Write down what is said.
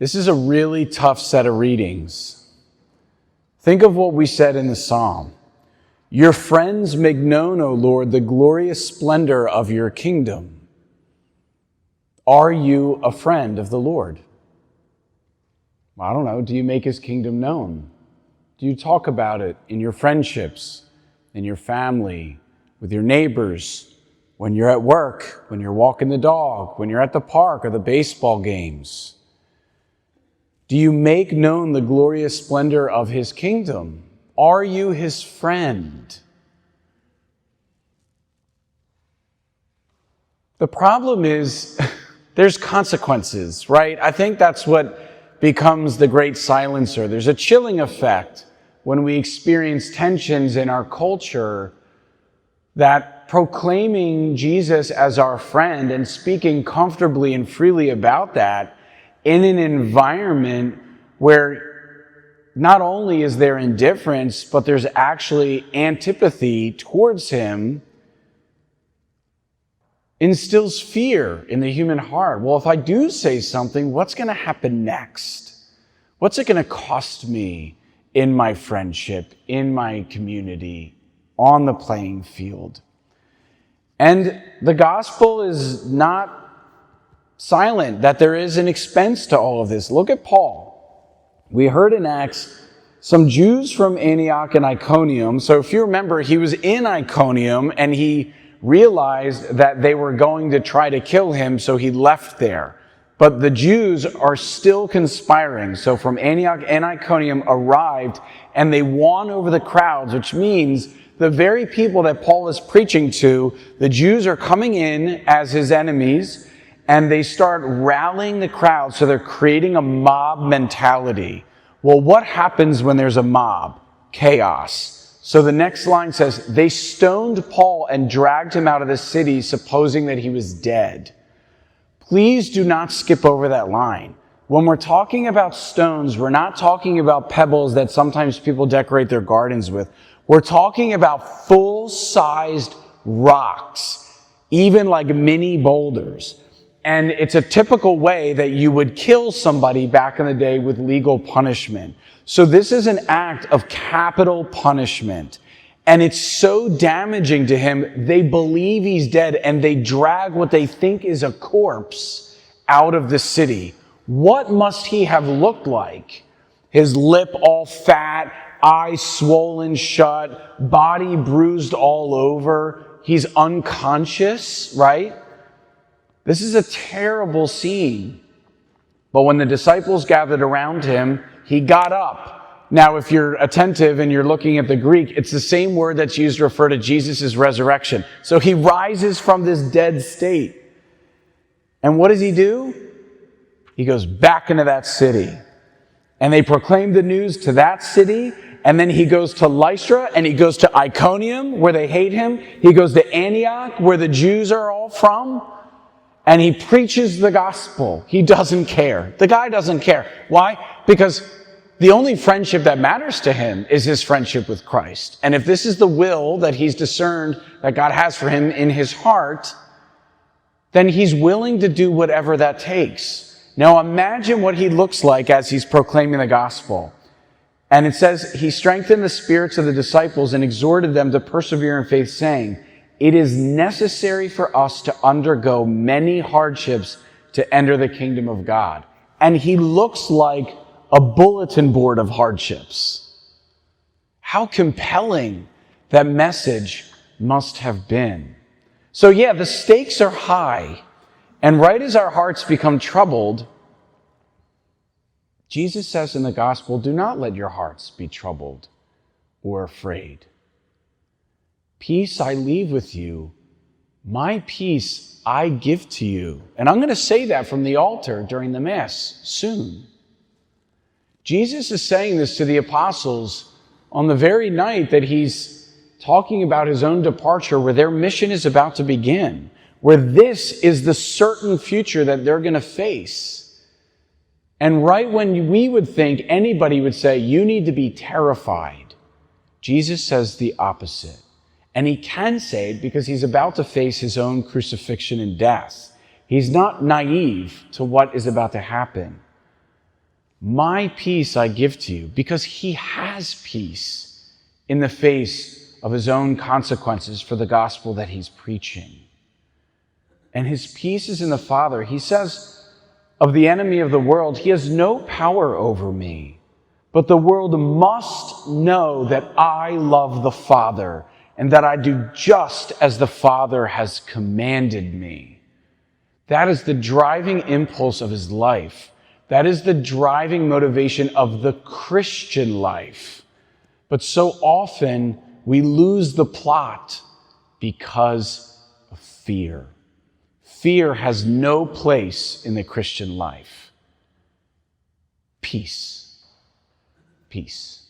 This is a really tough set of readings. Think of what we said in the psalm. Your friends make known, O Lord, the glorious splendor of your kingdom. Are you a friend of the Lord? I don't know. Do you make his kingdom known? Do you talk about it in your friendships, in your family, with your neighbors, when you're at work, when you're walking the dog, when you're at the park or the baseball games? Do you make known the glorious splendor of his kingdom? Are you his friend? The problem is there's consequences, right? I think that's what becomes the great silencer. There's a chilling effect when we experience tensions in our culture that proclaiming Jesus as our friend and speaking comfortably and freely about that in an environment where not only is there indifference, but there's actually antipathy towards him, instills fear in the human heart. Well, if I do say something, what's going to happen next? What's it going to cost me in my friendship, in my community, on the playing field? And the gospel is not silent, that there is an expense to all of this. Look at Paul. We heard in Acts some Jews from Antioch and Iconium. So if you remember, he was in Iconium and he realized that they were going to try to kill him, so he left there. But the Jews are still conspiring. So from Antioch and Iconium arrived, and they won over the crowds, which means the very people that Paul is preaching to, the Jews are coming in as his enemies, and they start rallying the crowd, so they're creating a mob mentality. Well, what happens when there's a mob? Chaos. So the next line says, they stoned Paul and dragged him out of the city, supposing that he was dead. Please do not skip over that line. When we're talking about stones, we're not talking about pebbles that sometimes people decorate their gardens with. We're talking about full-sized rocks, even like mini boulders. And it's a typical way that you would kill somebody back in the day with legal punishment. So this is an act of capital punishment. And it's so damaging to him, they believe he's dead, and they drag what they think is a corpse out of the city. What must he have looked like? His lip all fat, eyes swollen shut, body bruised all over. He's unconscious, right? This is a terrible scene. But when the disciples gathered around him, he got up. Now, if you're attentive and you're looking at the Greek, it's the same word that's used to refer to Jesus' resurrection. So he rises from this dead state. And what does he do? He goes back into that city. And they proclaim the news to that city. And then he goes to Lystra, and he goes to Iconium, where they hate him. He goes to Antioch, where the Jews are all from. And he preaches the gospel. He doesn't care. The guy doesn't care. Why? Because the only friendship that matters to him is his friendship with Christ. And if this is the will that he's discerned that God has for him in his heart, then he's willing to do whatever that takes. Now imagine what he looks like as he's proclaiming the gospel. And it says, he strengthened the spirits of the disciples and exhorted them to persevere in faith, saying, it is necessary for us to undergo many hardships to enter the kingdom of God. And he looks like a bulletin board of hardships. How compelling that message must have been. So yeah, the stakes are high. And right as our hearts become troubled, Jesus says in the gospel, do not let your hearts be troubled or afraid. Peace I leave with you. My peace I give to you. And I'm going to say that from the altar during the Mass soon. Jesus is saying this to the apostles on the very night that he's talking about his own departure, where their mission is about to begin, where this is the certain future that they're going to face. And right when we would think anybody would say, you need to be terrified, Jesus says the opposite. And he can say it because he's about to face his own crucifixion and death. He's not naive to what is about to happen. My peace I give to you, because he has peace in the face of his own consequences for the gospel that he's preaching. And his peace is in the Father. He says of the enemy of the world, he has no power over me, but the world must know that I love the Father and that I do just as the Father has commanded me. That is the driving impulse of his life. That is the driving motivation of the Christian life. But so often we lose the plot because of fear. Fear has no place in the Christian life. Peace. Peace.